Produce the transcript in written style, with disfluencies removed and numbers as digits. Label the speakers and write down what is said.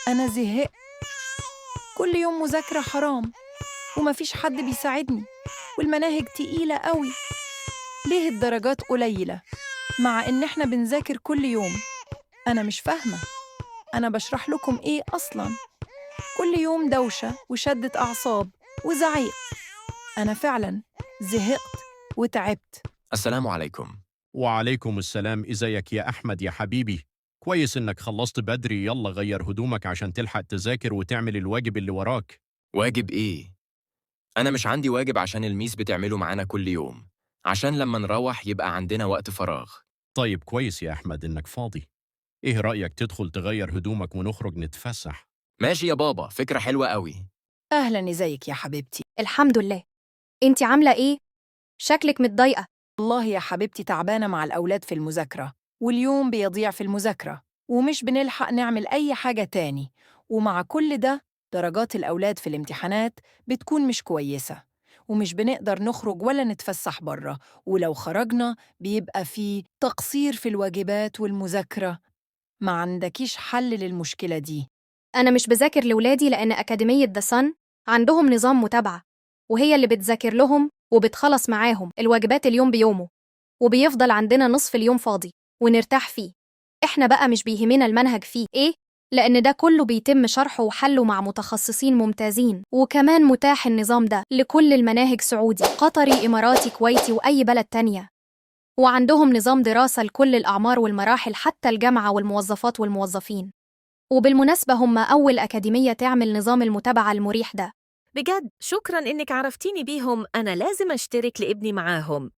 Speaker 1: أنا زهقت. كل يوم مذاكرة حرام، ومفيش حد بيساعدني، والمناهج تقيلة قوي. ليه الدرجات قليلة مع إن إحنا بنذاكر كل يوم؟ أنا مش فاهمة. أنا بشرح لكم إيه أصلاً؟ كل يوم دوشة وشدة أعصاب وزعيق. أنا فعلاً زهقت وتعبت.
Speaker 2: السلام عليكم.
Speaker 3: وعليكم السلام. ازيك يا أحمد يا حبيبي؟ كويس إنك خلصت بدري. يلا غير هدومك عشان تلحق تذاكر وتعمل الواجب اللي وراك.
Speaker 2: واجب إيه؟ أنا مش عندي واجب عشان الميس بتعمله معانا كل يوم، عشان لما نروح يبقى عندنا وقت فراغ.
Speaker 3: طيب كويس يا أحمد إنك فاضي. إيه رأيك تدخل تغير هدومك ونخرج نتفسح؟
Speaker 2: ماشي يا بابا، فكرة حلوة قوي.
Speaker 1: أهلاً، إزيك يا حبيبتي؟
Speaker 4: الحمد لله. انتي عاملة ايه؟ شكلك متضايقة.
Speaker 1: والله يا حبيبتي تعبانة مع الأولاد في المذاكرة، واليوم بيضيع في المذاكرة، ومش بنلحق نعمل أي حاجة تاني. ومع كل ده درجات الأولاد في الامتحانات بتكون مش كويسة، ومش بنقدر نخرج ولا نتفسح بره، ولو خرجنا بيبقى في تقصير في الواجبات والمذاكرة. ما عندكيش حل للمشكلة دي؟
Speaker 4: أنا مش بذاكر لولادي لأن أكاديمية ذا صن عندهم نظام متابعة، وهي اللي بتذاكر لهم وبتخلص معاهم الواجبات اليوم بيومه، وبيفضل عندنا نصف اليوم فاضي ونرتاح فيه. إحنا بقى مش بيهمنا المنهج فيه إيه، لأن ده كله بيتم شرحه وحله مع متخصصين ممتازين، وكمان متاح النظام ده لكل المناهج، سعودي، قطري، إماراتي، كويتي، وأي بلد تانية. وعندهم نظام دراسة لكل الأعمار والمراحل، حتى الجامعة والموظفات والموظفين. وبالمناسبة هم أول أكاديمية تعمل نظام المتابعة المريح ده.
Speaker 5: بجد شكراً إنك عرفتيني بيهم، أنا لازم أشترك لابني معاهم.